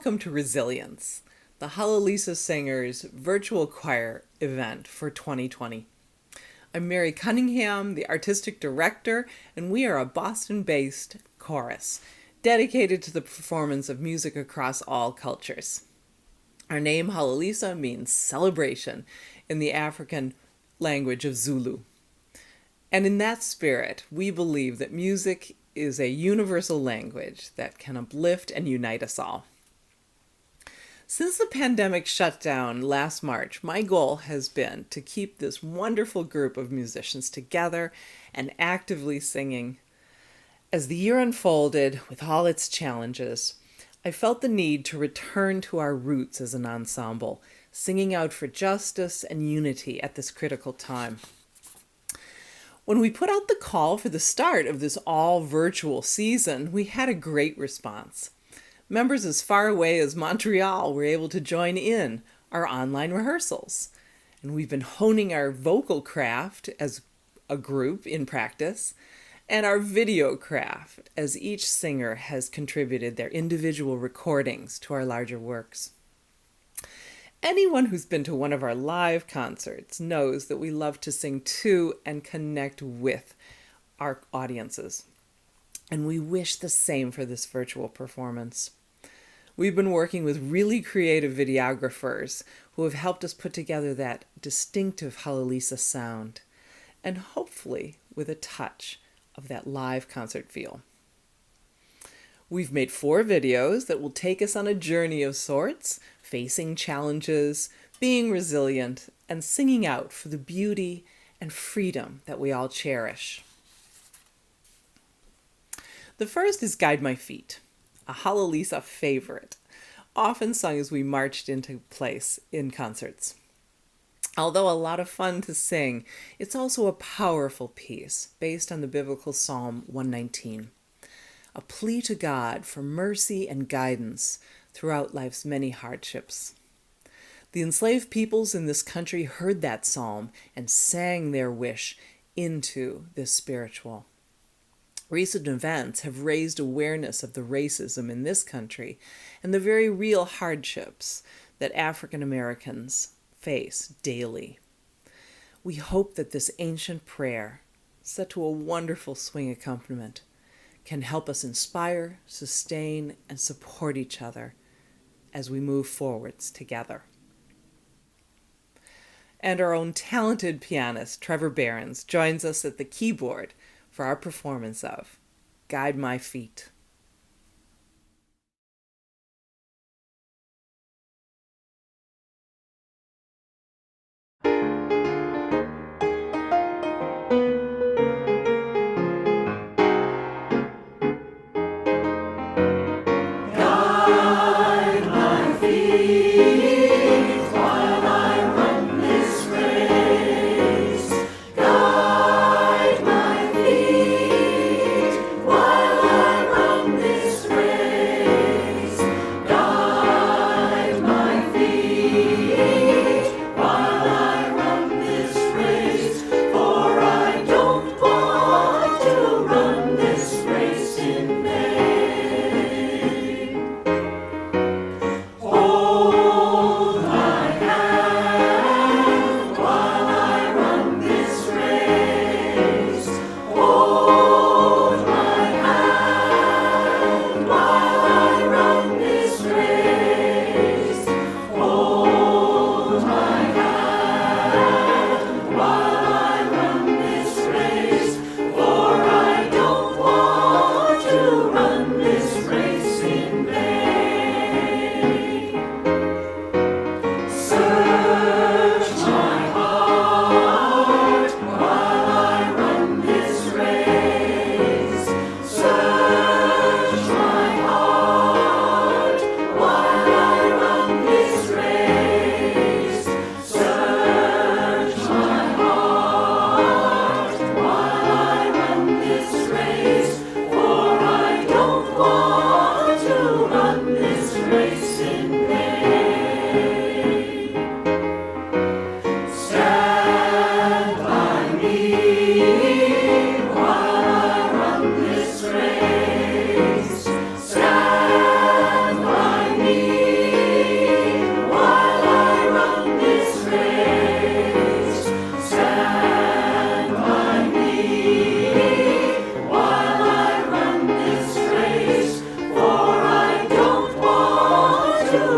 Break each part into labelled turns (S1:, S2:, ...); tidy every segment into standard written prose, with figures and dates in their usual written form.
S1: welcome to Resilience, the Halalisa Singers virtual choir event for 2020. I'm Mary Cunningham, the artistic director, and we are a Boston-based chorus dedicated to the performance of music across all cultures. Our name, Halalisa, means celebration in the African language of Zulu. And in that spirit, we believe that music is a universal language that can uplift and unite us all. Since the pandemic shut down last March, my goal has been to keep this wonderful group of musicians together and actively singing. As the year unfolded with all its challenges, I felt the need to return to our roots as an ensemble, singing out for justice and unity at this critical time. When we put out the call for the start of this all-virtual season, we had a great response. Members as far away as Montreal were able to join in our online rehearsals. And we've been honing our vocal craft as a group in practice, and our video craft as each singer has contributed their individual recordings to our larger works. Anyone who's been to one of our live concerts knows that we love to sing to and connect with our audiences. And we wish the same for this virtual performance. We've been working with really creative videographers who have helped us put together that distinctive Halalisa sound, and hopefully with a touch of that live concert feel. We've made 4 videos that will take us on a journey of sorts, facing challenges, being resilient, and singing out for the beauty and freedom that we all cherish. The first is Guide My Feet, a Halalisa favorite, often sung as we marched into place in concerts. Although a lot of fun to sing, it's also a powerful piece based on the biblical Psalm 119, a plea to God for mercy and guidance throughout life's many hardships. The enslaved peoples in this country heard that psalm and sang their wish into this spiritual. Recent events have raised awareness of the racism in this country and the very real hardships that African Americans face daily. We hope that this ancient prayer, set to a wonderful swing accompaniment, can help us inspire, sustain, and support each other as we move forwards together. And our own talented pianist, Trevor Berens, joins us at the keyboard for our performance of Guide My Feet.
S2: Oh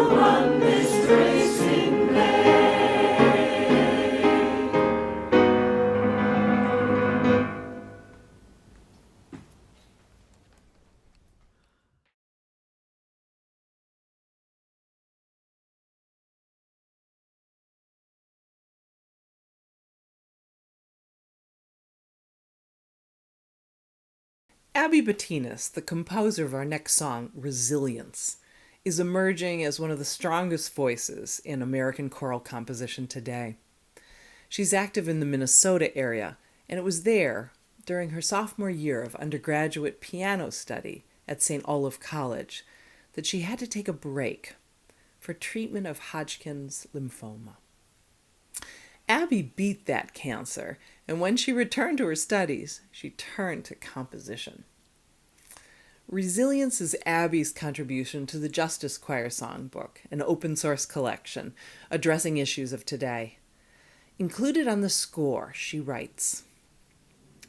S2: run this race in vain.
S1: Abbie Betinis, the composer of our next song, Resilience, is emerging as one of the strongest voices in American choral composition today. She's active in the Minnesota area, and it was there, during her sophomore year of undergraduate piano study at St. Olaf College, that she had to take a break for treatment of Hodgkin's lymphoma. Abbie beat that cancer, and when she returned to her studies, she turned to composition. Resilience is Abbie's contribution to the Justice Choir Songbook, an open-source collection addressing issues of today. Included on the score, she writes,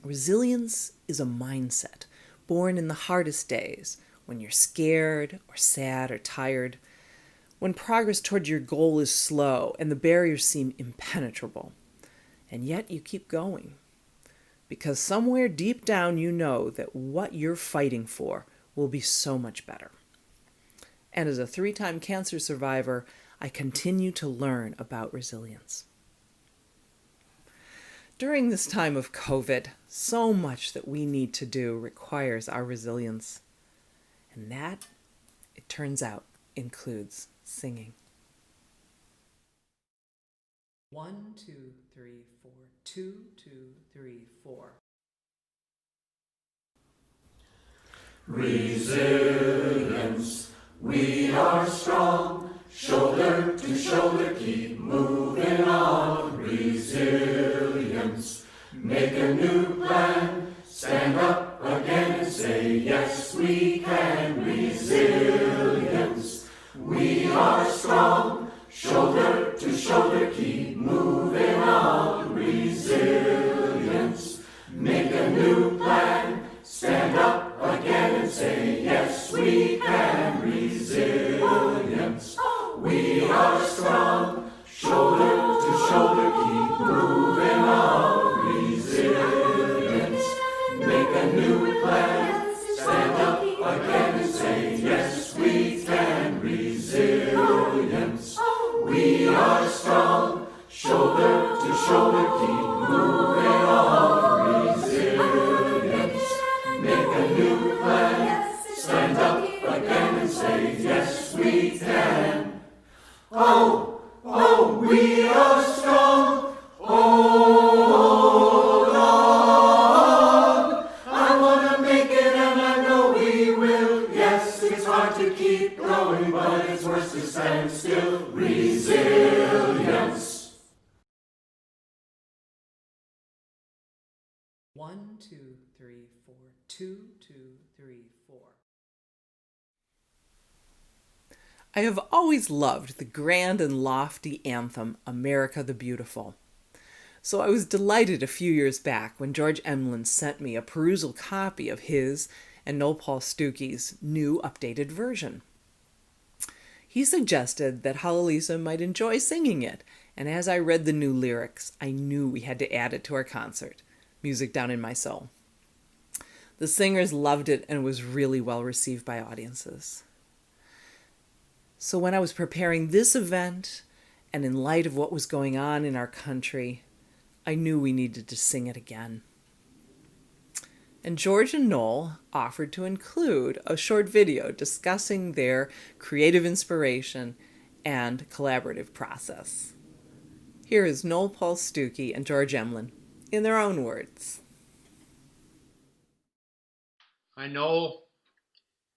S1: "Resilience is a mindset born in the hardest days, when you're scared or sad or tired, when progress toward your goal is slow and the barriers seem impenetrable, and yet you keep going. Because somewhere deep down you know that what you're fighting for will be so much better. And as a 3-time cancer survivor, I continue to learn about resilience." During this time of COVID, so much that we need to do requires our resilience. And that, it turns out, includes singing. 1, 2, 3, 4. 2, 2, 3, 4.
S2: Resilience, we are strong, shoulder to shoulder, keep moving on. Resilience, make a new plan, stand up again and say, yes, we can. Resilience, we are strong, shoulder to shoulder, keep moving on. Resilience, make a new plan, stand up again and say, yes, we can. Resilience, we are strong, shoulder to shoulder, keep moving on. Resilience, make a new plan, stand up again and say, yes, we can. Resilience, we are strong, shoulder to shoulder, keep moving on. Resilience, make a new plan, stand up again and say, yes, we can. Oh, oh, we are strong. Hold on. I want to make it and I know we will. Yes, it's hard to keep going, but it's worse to stand still. Resilience.
S1: 1, 2, 3, 4. 2, 2, 3, 4. I have always loved the grand and lofty anthem, America the Beautiful. So I was delighted a few years back when George Emlen sent me a perusal copy of his and Noel Paul Stookey's new updated version. He suggested that Halalisa might enjoy singing it, and as I read the new lyrics, I knew we had to add it to our concert, Music Down in My Soul. The singers loved it and was really well received by audiences. So when I was preparing this event, and in light of what was going on in our country, I knew we needed to sing it again. And George and Noel offered to include a short video discussing their creative inspiration and collaborative process. Here is Noel Paul Stookey and George Emlen in their own words.
S3: Hi, Noel.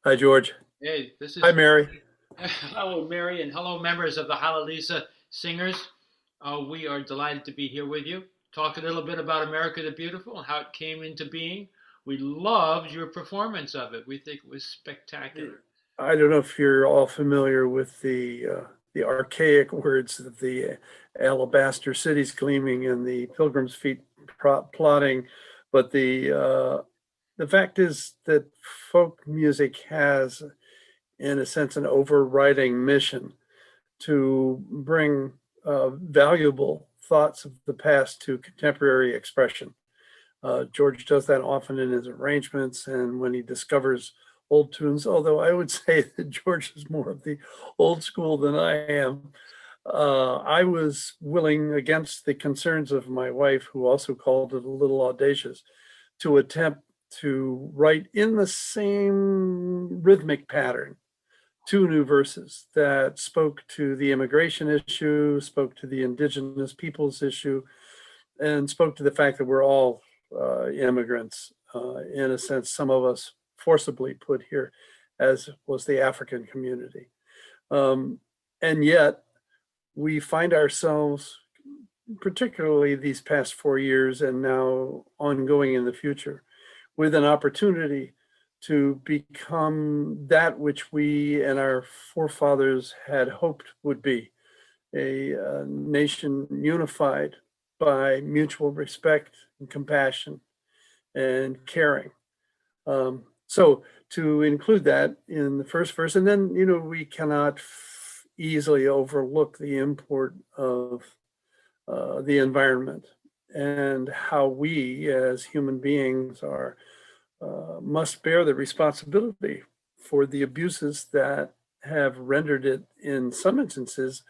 S4: Hi, George.
S3: Hey, this is.
S4: Hi, Mary.
S3: Hello, Mary, and hello, members of the Halalisa Singers. We are delighted to be here with you. Talk a little bit about America the Beautiful and how it came into being. We loved your performance of it. We think it was spectacular.
S4: I don't know if you're all familiar with the archaic words of the alabaster cities gleaming and the pilgrim's feet plodding, but the fact is that folk music has, in a sense, an overriding mission, to bring valuable thoughts of the past to contemporary expression. George does that often in his arrangements and when he discovers old tunes, although I would say that George is more of the old school than I am. I was willing, against the concerns of my wife, who also called it a little audacious, to attempt to write in the same rhythmic pattern two new verses that spoke to the immigration issue, spoke to the indigenous peoples issue, and spoke to the fact that we're all immigrants, in a sense, some of us forcibly put here, as was the African community. And yet, we find ourselves, particularly these past 4 years and now ongoing in the future, with an opportunity to become that which we and our forefathers had hoped would be a nation unified by mutual respect and compassion and caring. So to include that in the first verse, and then, we cannot easily overlook the import of the environment and how we as human beings must bear the responsibility for the abuses that have rendered it, in some instances,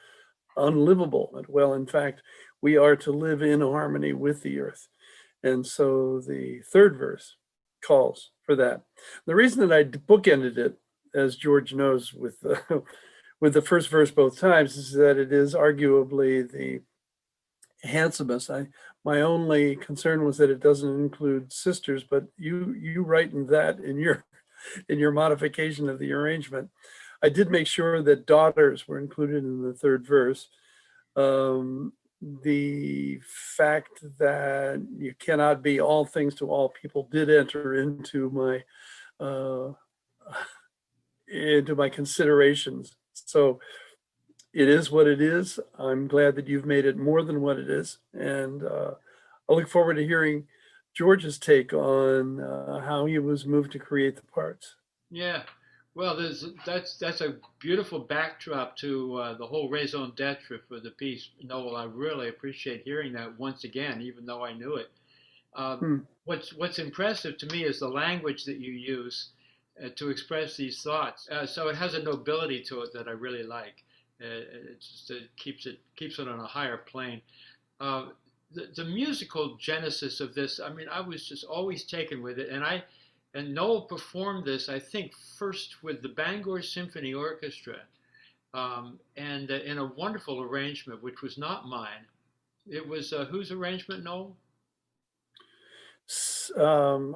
S4: unlivable. Well, in fact, we are to live in harmony with the earth. And so the third verse calls for that. The reason that I bookended it, as George knows, with with the first verse both times, is that it is arguably the handsomest. My only concern was that it doesn't include sisters, but you write in that in your modification of the arrangement. I did make sure that daughters were included in the third verse. The fact that you cannot be all things to all people did enter into my considerations. So it is what it is. I'm glad that you've made it more than what it is. And I look forward to hearing George's take on how he was moved to create the parts.
S3: Yeah. Well, that's a beautiful backdrop to the whole raison d'etre for the piece, Noel. I really appreciate hearing that once again, even though I knew it. What's impressive to me is the language that you use to express these thoughts. So it has a nobility to it that I really like. It keeps it on a higher plane. The musical genesis of this, I mean, I was just always taken with it, and Noel performed this, I think, first with the Bangor Symphony Orchestra, and in a wonderful arrangement, which was not mine. It was whose arrangement, Noel?
S4: I'm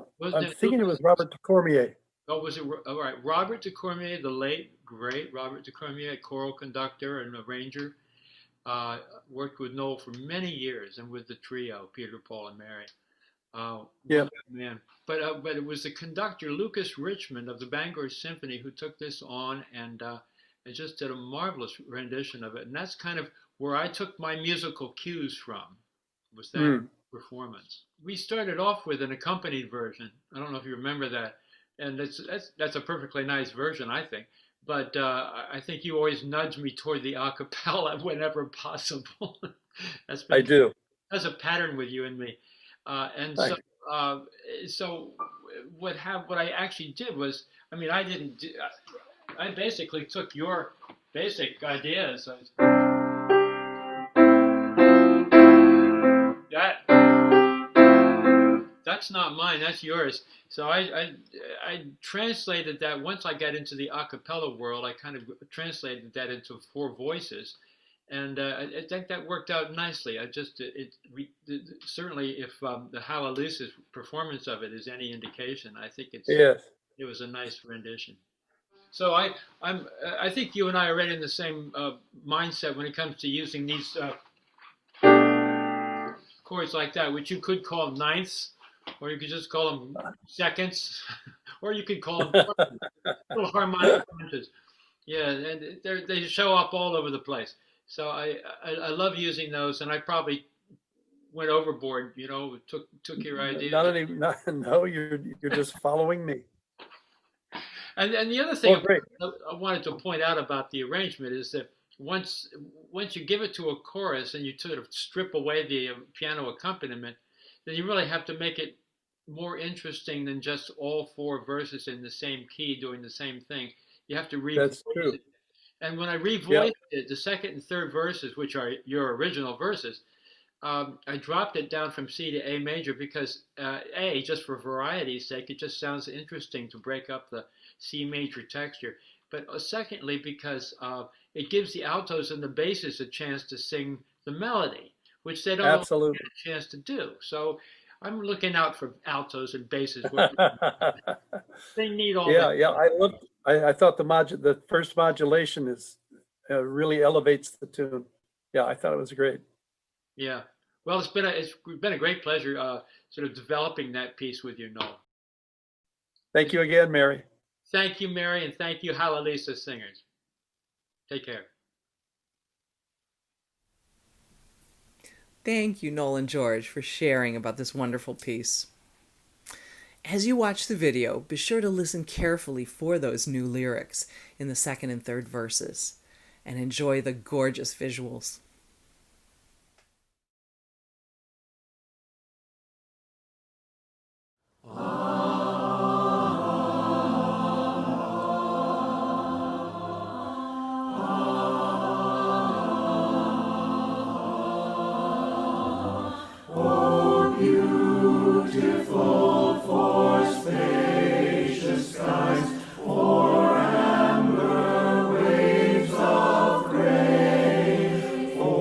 S4: thinking it was Robert de Cormier.
S3: Oh, was it? All right, Robert de Cormier, the late great Robert de Cormier, choral conductor and arranger, worked with Noel for many years, and with the trio, Peter, Paul, and Mary. Yeah, man. But it was the conductor Lucas Richmond of the Bangor Symphony who took this on and just did a marvelous rendition of it. And that's kind of where I took my musical cues from, was that performance. We started off with an accompanied version. I don't know if you remember that, and that's a perfectly nice version, I think. But I think you always nudge me toward the a cappella whenever possible. I do. That's a pattern with you and me. And so, so what I actually did was, I mean, I basically took your basic ideas. That's not mine. That's yours. So I translated that. Once I got into the a cappella world, I kind of translated that into four voices. And I think that worked out nicely. Certainly, if the Halalisa's performance of it is any indication, I think it was a nice rendition. So I think you and I are right in the same mindset when it comes to using these chords like that, which you could call ninths, or you could just call them seconds, or you could call them little harmonic punches. Yeah, and they show up all over the place. So I love using those, and I probably went overboard. Took your idea.
S4: No, you're just following me.
S3: And the other thing I wanted to point out about the arrangement is that once once you give it to a chorus and you sort of strip away the piano accompaniment, then you really have to make it more interesting than just all four verses in the same key doing the same thing. You have to revoice
S4: That's true.
S3: it. And when I
S4: Yeah,
S3: revoiced it, the second and third verses, which are your original verses, I dropped it down from C to A major because A, just for variety's sake, it just sounds interesting to break up the C major texture. But secondly, because it gives the altos and the basses a chance to sing the melody, which they don't always get
S4: absolutely.
S3: a chance to do. So I'm looking out for altos and basses where
S4: Yeah,
S3: they need all the.
S4: yeah. I thought the first modulation is really elevates the tune. Yeah, I thought it was great.
S3: Yeah. Well, it's been a great pleasure sort of developing that piece with you, Noel.
S4: Thank you again, Mary.
S3: Thank you, Mary, and thank you, Halalisa Singers. Take care.
S1: Thank you, Noel and George, for sharing about this wonderful piece. As you watch the video, be sure to listen carefully for those new lyrics in the second and third verses, and enjoy the gorgeous visuals.
S2: Beautiful for spacious skies, for amber waves of gray, for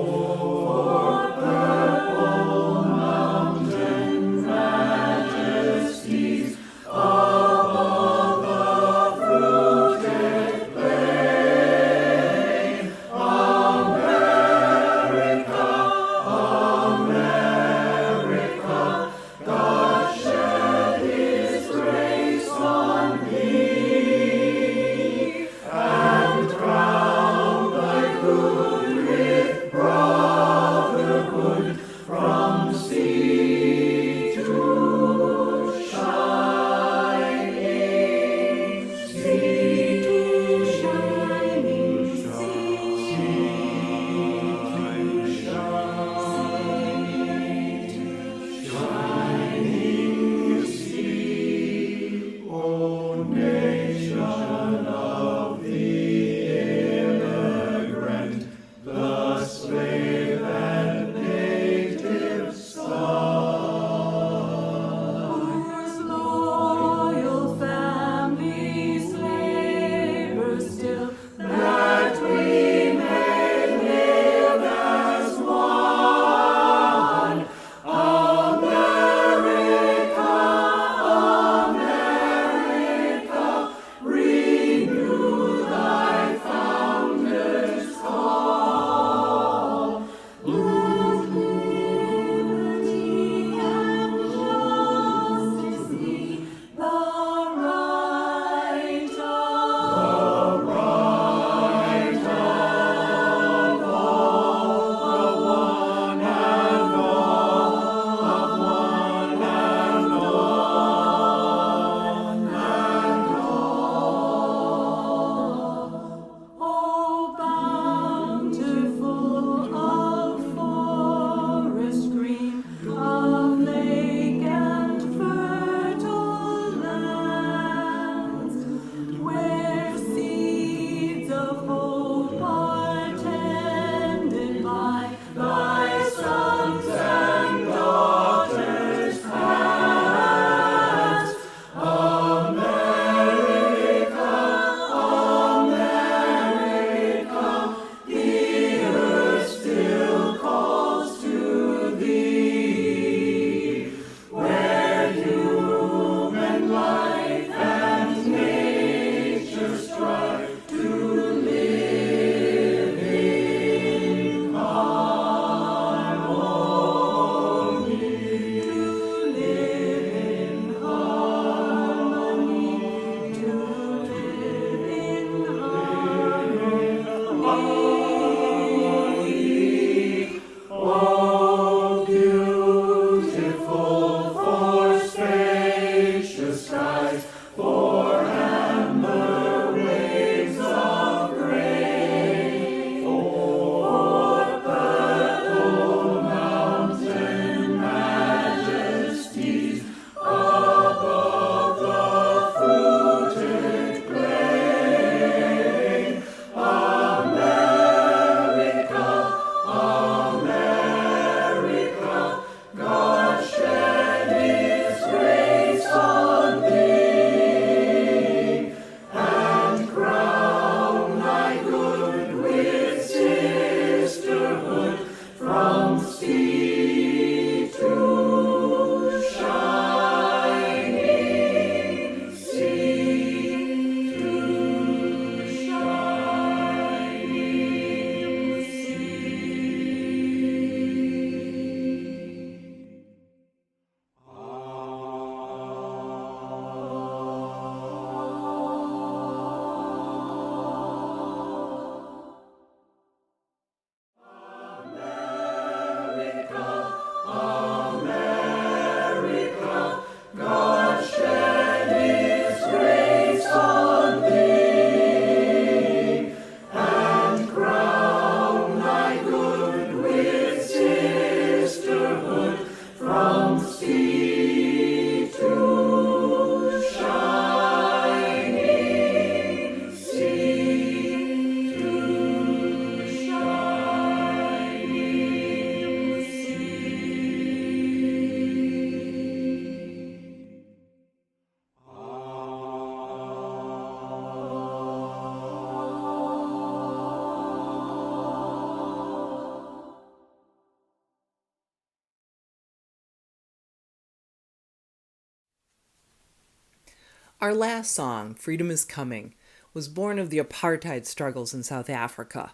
S1: Our last song, Freedom is Coming, was born of the apartheid struggles in South Africa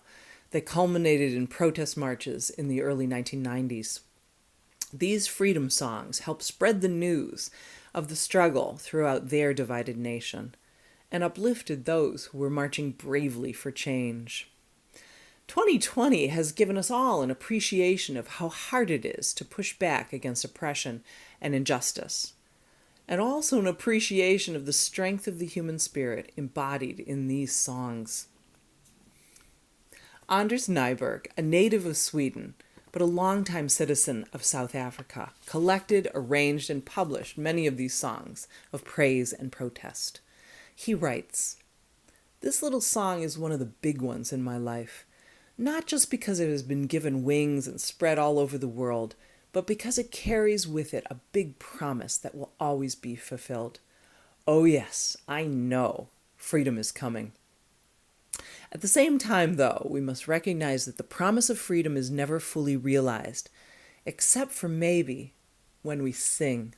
S1: that culminated in protest marches in the early 1990s. These freedom songs helped spread the news of the struggle throughout their divided nation and uplifted those who were marching bravely for change. 2020 has given us all an appreciation of how hard it is to push back against oppression and injustice, and also an appreciation of the strength of the human spirit embodied in these songs. Anders Nyberg, a native of Sweden, but a longtime citizen of South Africa, collected, arranged, and published many of these songs of praise and protest. He writes, "This little song is one of the big ones in my life, not just because it has been given wings and spread all over the world, but because it carries with it a big promise that will always be fulfilled. Oh yes, I know freedom is coming." At the same time, though, we must recognize that the promise of freedom is never fully realized, except for maybe when we sing.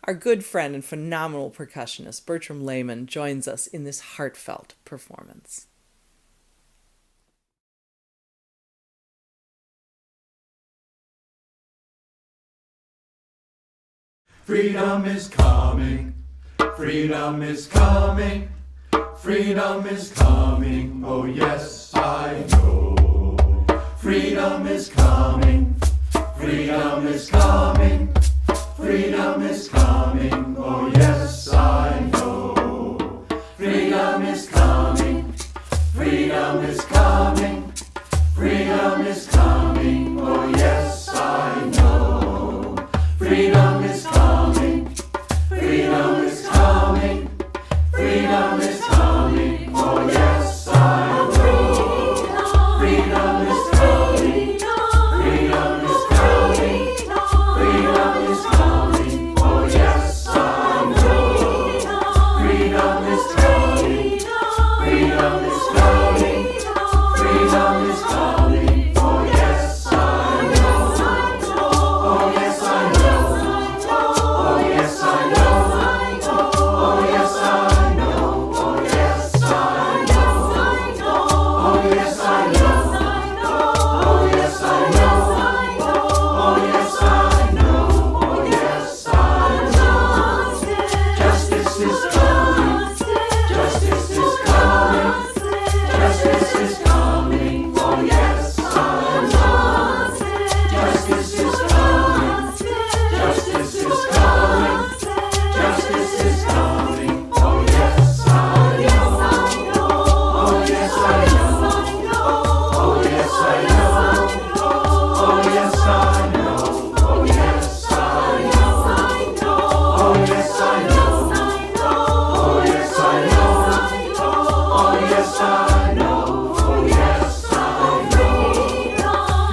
S1: Our good friend and phenomenal percussionist, Bertram Lehmann, joins us in this heartfelt performance.
S2: Freedom is coming, freedom is coming, freedom is coming, oh yes I know. Freedom is coming, freedom is coming, freedom is coming, oh yes I know. Freedom is coming, freedom is coming, freedom is coming, oh yes I know. Freedom is coming, freedom is coming, freedom is coming, oh yes I know. Freedom is coming, freedom is coming, freedom is coming, oh yes I know. Freedom is coming, freedom is coming, freedom is coming, oh yes I know. Oh yes I know, oh yes I know, oh yes I know, oh yes I know, oh yes I know, oh yes I know, oh yes I know, oh yes I know. Justice is coming, justice is coming, justice is coming, oh yes I know. Justice is coming, justice is coming, justice is coming, oh yes I know. Oh yes I know, oh yes I know, oh yes I know, oh yes I know, oh yes I know, oh yes I know, oh yes I know, oh yes I know.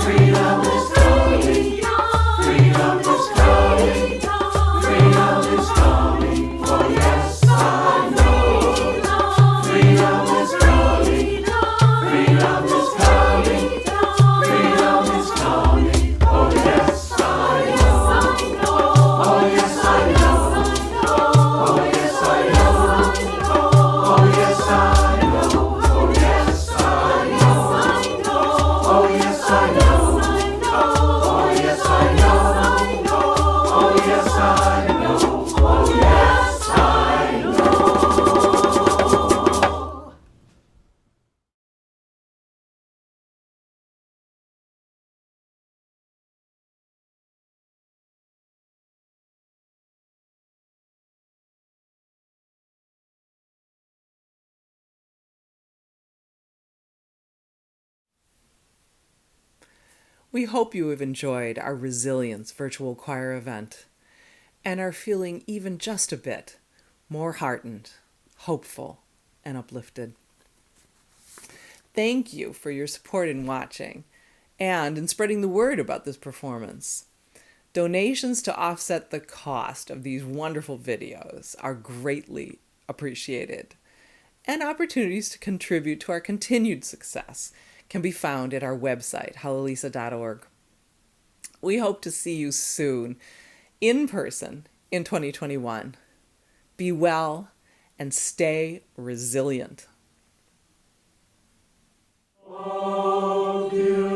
S2: Freedom is coming, freedom is coming, freedom is coming, oh yes I know. Freedom is coming, freedom is coming, freedom is coming, oh yes I know. Oh yes I know, oh yes I know, oh yes I know, oh yes I know, oh yes I know, oh yes I know, oh yes I know, oh yes I know.
S1: We hope you have enjoyed our Resilience virtual choir event and are feeling even just a bit more heartened, hopeful, and uplifted. Thank you for your support in watching and in spreading the word about this performance. Donations to offset the cost of these wonderful videos are greatly appreciated, and opportunities to contribute to our continued success can be found at our website, halalisa.org. We hope to see you soon in person in 2021. Be well and stay resilient.
S2: Oh, dear